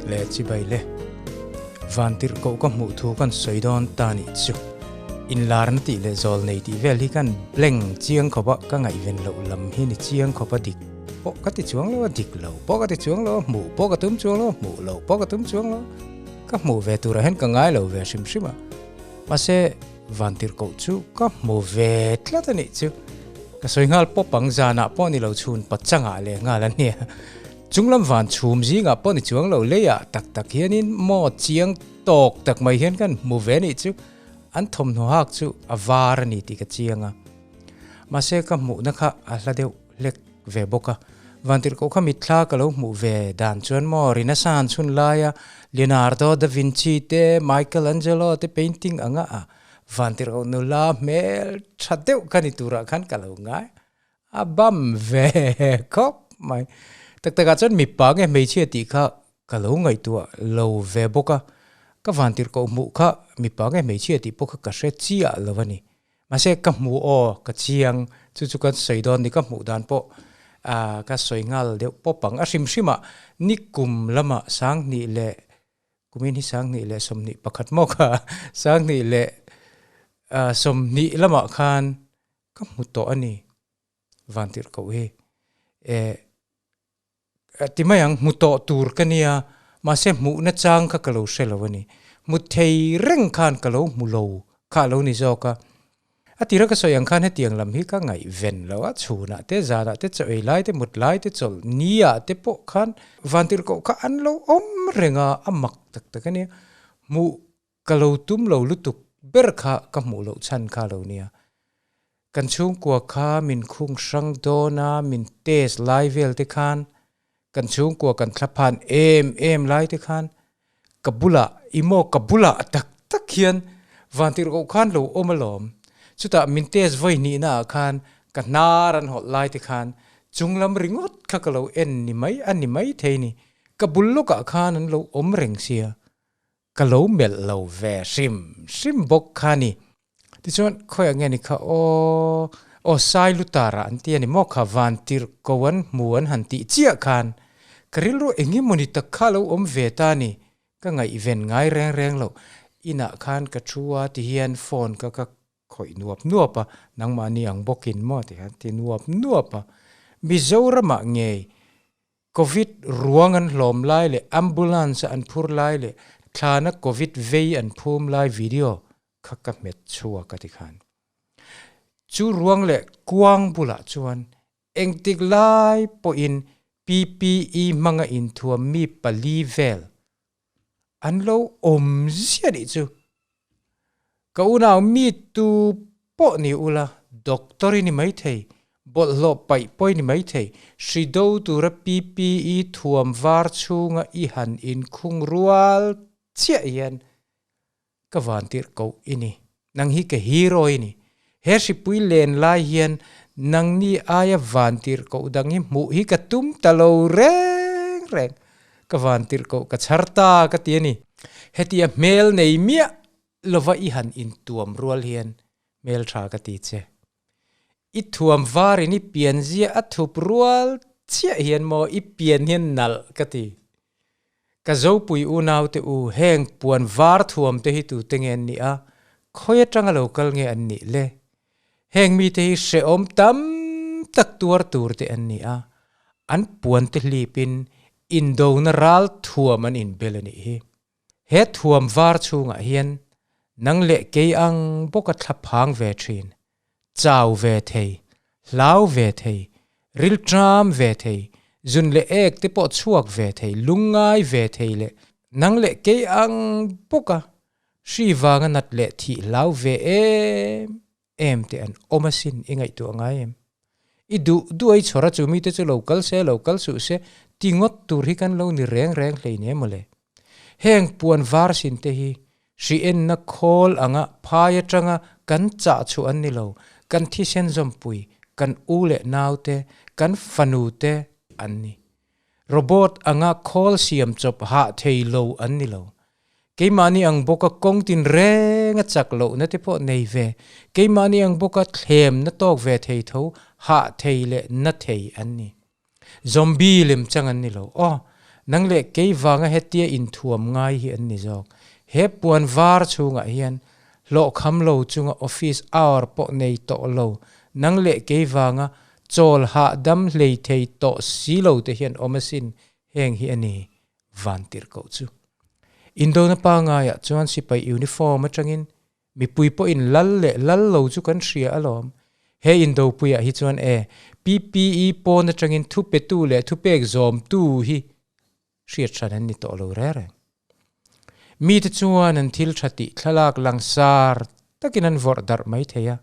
le chi bai le Vantirhkoh ka hmuh thu kan soidon ta ni chu in larn ti le zol nei ti vel hi kan bleng chiang khoba ka ngai ven lo lam hi ni chiang khoba dik po ka ti chuang lo dik lo po ka ti chuang lo mu po ka tum chuang lo mu lo po ka tum chuang lo ka hmu ve tu ra hen ka ngai lo ve sim sima ma se Vantirhkoh chu ka hmu ve tlat ani chu ka soingal po pangzana po ni lo chun pachanga le nga la nia chunglam van chum ji nga po ni chuang lo le ya tak tak hianin mo chiang tok tak mai hian kan hmu ve ni chu an thom no hak chu avar ni ti ka chianga ma se ka hmu na kha a hla deuh lek ve boka Vantirhkoh kha mitthla ka lo hmu ve dan chuan mo renaissance chun laia Leonardo da Vinci te Michelangelo te painting anga a Vantirhkoh nu la mel thadeu kan itura khan ka lo ngai abam ve khop mai tak taka chon mi pa nge mei che ti kha ka lo ngai tua lo ve boka ka Vantirhkoh mu kha mi pa nge mei che ti po kha ka hre chia lovani ma se ka mu o ka chiang chu chu kan seidon ni ka mu dan po ka soingal deuh po pang a hrim hrima ni kum lama sang ni le kumin hi sang ni le som ni pakhat mo kha sang ni le som ni lama khan ka mu to ani Vantirhkoh hi timayang mu to tur kania ma se mu na chang kha kalo shelawani mu thei reng khan kalo mu lo kha lo ni zoka atira ka soyang khan he tiang lam hi ka ngai ven lo a chuna te zara te choi lai te mut lai te chol nia te po khan Vantirhkoh ka an lo om renga amak tak tak ani mu kalo tum lo lutuk berah ka mu lo chan kha lo nia kan chung kwa kha min khung sang dona min tes lai vel te khan kan chung kwa kan thlapan em lai te khan kabula imo kabula tak tak hian Vantirhkoh khan lo omalom chuta min tes voi ni na khan ka naran hot lai te khan chunglam ringot kha ka lo en ni mai an ni mai theini kabullo ka khan an lo om reng sia ka lo mel lo ve sim bok khani ti chon khoi ange ni kha o sai lutara an ti ani mo kha Vantirhkoh wan muan han ti chia khan karil ro engi moni tak kha lo om ve ta ni ka ngai ven ngai reng lo ina khan ka thuwa ti hian phone ka khoi nuapa nangma ni ang bokin mo ti han ti nuapa mizorama nge covid ruangan hlom lai le ambulance an phur lai le thana covid vei an phum lai video khaka met chua ka ti khan chu ruang le kuang bula chuan engtik lai po in PPE manga in thua mi pali vel an lo om zia di chu ka unaw mi tu po ni ula doctor ni mai thei bol lo pai poi ni mai thei shrido tu ra PPE thuam var chunga I han in khung rual chia yan ka Vantirhkoh ini nang hi ka hero ini her si pui len lai hian nang ni aya Vantirhkoh dang hi mu hi ka tum talo reng ka Vantirhkoh ka charta ka tiani hetia mel nei mia lova I han in tuam rual hian mel tha ka ti che I thuam var ini pian zia a thup rual chia hian mo I pian hian nal ka ti ka zo pui u naw te u heng puan var thuam te hi tu tengen ni a khoya tanga local nge an ni le heng mi te hi se om tam tak tur te an ni a an puan te hlipin in do na ral thuam an in belani hi he thuam var chunga hian nang le ke ang boka thlaphang ve thin chaw ve thei hlau ve thei ril tram ve thei zun le ek te po chuak ve thei lungai ve thei le nang le ke ang boka shriwanga nat le thi hlau ve em te an omasin ingai tu angai em I du ai chora chumi te chu local su se tingot tur hi kan lo ni reng hlei ne mole heng puan var sin te hi si en na khol anga phaya tanga kan cha chu an ni lo kan thi sen zom pui kan u le naw te kan fanu te an ni robot anga khol siam chop ha thei lo an ni lo ke mani ang boka kong tin reng a chak lo na te po nei ve ke mani ang boka thlem na tok ve thei tho ha thei le na thei an ni zombie lem chang an ni lo nang le ke wanga hetia in thuam ngai hi an ni jok he puan var chunga hian lo kham lo chunga office hour po nei to lo nang le ke wanga chol ha dam hlei thei to si lo te hian omasin heng hi ani Vantirhkoh chu indo na pa nga ya chuan sipai uniform atangin mi pui po in lal lo chu kan hria alom he indo puya hi chuan PPE po na tangin thu pe tu le thu pek zom tu hi hriat than an ni to lo re mi te chuan an thil thati thalak langsar takin an vor dar mai theya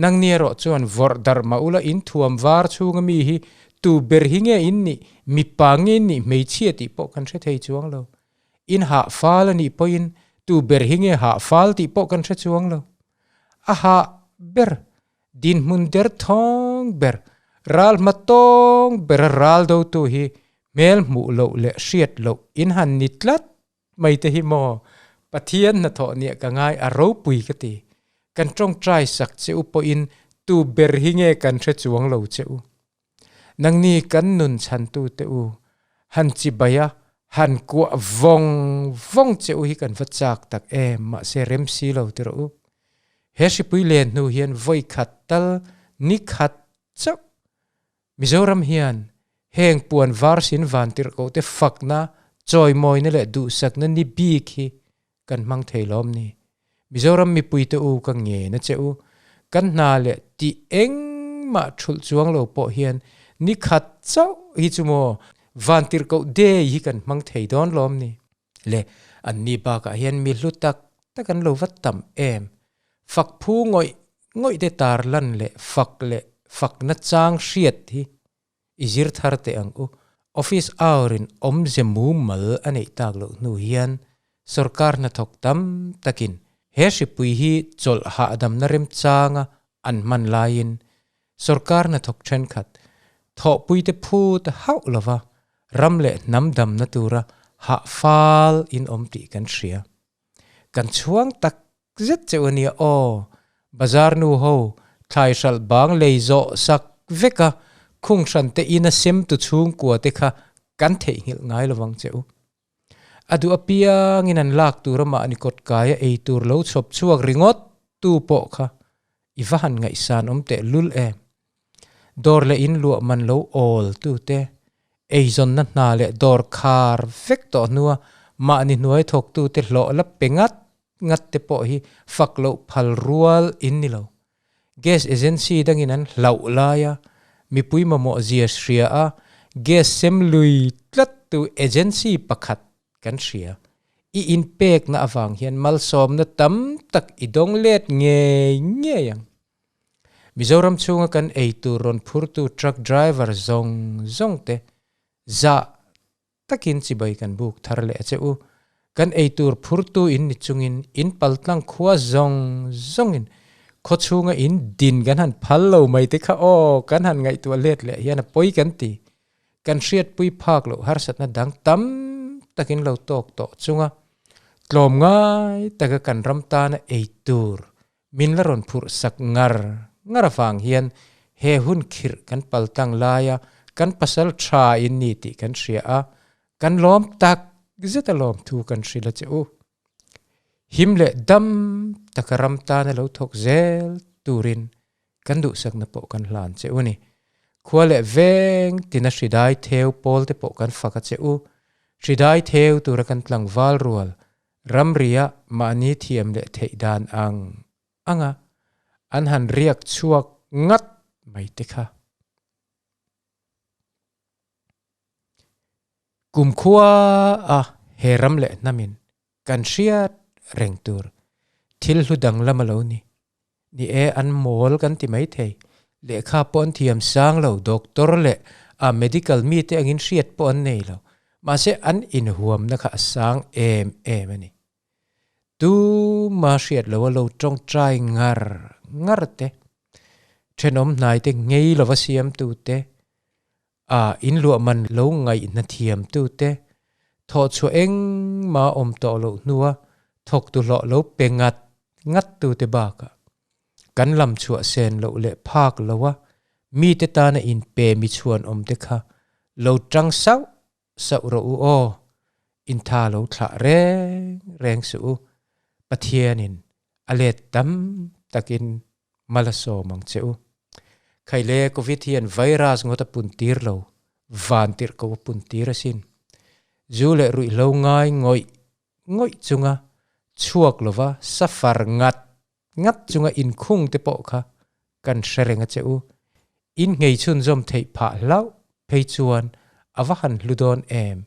nang niero chuan vor dar ma ula in thuam var chunga mi hi tu berhinge in ni mi pangin ni mei chia ti po kan the thei chuang lo in ha fal ani po in tu berhinge ha fal ti po kan the chuang lo a ha ber din mun der thong ber ral matong ber ral do tu hi mel mu lo le hriat lo in han ni tlat mai te hi mo pathian na tho nia ka ngai a ro pui ka ti kan trong trai sak cheu po in tu berhinge kan the chuang lo cheu nang ni kan nun chan tu te u han chi baya han ku vong cheu hi kan vachak tak ma se rem si lo te ro he si pui len nu hian voi khat tal ni khat chak Mizoram hian heng puan var sin Vantirhkoh te fakna choi moi na le du sak na ni bi khi kan mang theilom ni Mizoram mi pui te u ka nge na cheu kan na le ti eng ma thul chuang lo po hian ni khat chau hi chumo Vantirhkoh de hi kan mang thei don lom ni le an ni ba ka hian mi hlutak takan lo vat tam fak phu ngoi te tar lan le fak na chang hriat hi izir thar te ang u office hourin om zemu mal anei tak lo nu hian sarkar na thok tam takin he shipui hi chol ha adam na rem changa an man lain sarkar na thok then khat tho pui te phu ta hau lova ram le nam dam na tura ha fal in om ti kan hria kan chuang tak zet chewani bazar nu ho thlai sal bang leizo sak veka khung san te ina sem tu chung kwa te kha kan thei hil ngai lawang cheu adu apia nginan lak turama ani kot kaya ei tur lo chop chuak ringot tu po kha iwahan ngai san omte lul dor le in lu man lo ol tu te ei zon na na le dor khar vek to nuwa ma ni hnuai thok tu te hlo la pengat ngat te po hi fak lo phal rual in ni lo gas agency danginan hlau laya mi pui ma mo zia shria a gas sem lui tlat tu agency pakhat kan shria I in pek na awang hian mal som na tam tak idong let nge yang Mizoram chunga kan ei tu ron phur tu truck driver zong te za takin chibai kan buk thar le cheu kan ei tur phur tu in ni chungin in paltlang khuwa zong in khochunga in din gan han phallo mai te kha kan han ngai tu let le hian poi kan ti kan hriat pui phak lo har sat na dang tam takin lo tok to chunga tlom ngai taka kan ram ta na ei tur min la ron phur sak ngar fang hian he hun khir kan paltang laya kan pasal tha in ni ti kan hria a kan lom tak zeta lom thu kan hrila cheu himle dam takaram ta na lo thok zel turin kan du sak na po kan hlan cheu ni khwale veng tina hridai theu pol te po kan faka cheu hridai theu tur kan tlang wal rual ramria mani thiam le theidan anga an han riak chuak ngat mai te kha kum khua heram le namin kan hriat reng tur thil hludang lamalo ni an mol kan ti mai thei le kha pon thiam sang lo doctor le a medical mi te angin hriat pon nei lo ma se an in huam na kha sang ani tu ma hriat lo tong trai ngar te thenom nai te ngei lo wasiam tu te in lu man lo ngai na thiam tu te tho chu eng ma om to lo nuwa thok tu lo pengat ngat tu te ba ka kan lam chu sen lo le phak lowa mi te ta na in pe mi chuan om te kha lo tang sau sau ro o in tha lo thla reng su pathianin alet tam takin malaso mang cheu khaile covid hian virus ngota puntir lo Vantirhkoh puntir asin zule rui lo ngai ngoi chunga chuak lova safar ngat chunga in khung te pawh kha kan hrerenga cheu in ngei chun zom thei pha lau phei chuan awahan hludon em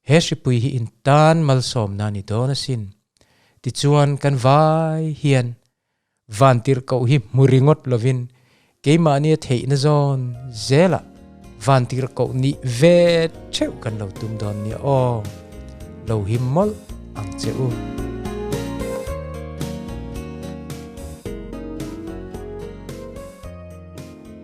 he shipui hi in tan malsom na ni don asin ti chuan kan vai hian Vantirhkoh hi muringot lovin keima ania thei na zon zela Vantirhkoh ni ve theu kan lo tum don ni o lo hi mol ang cheu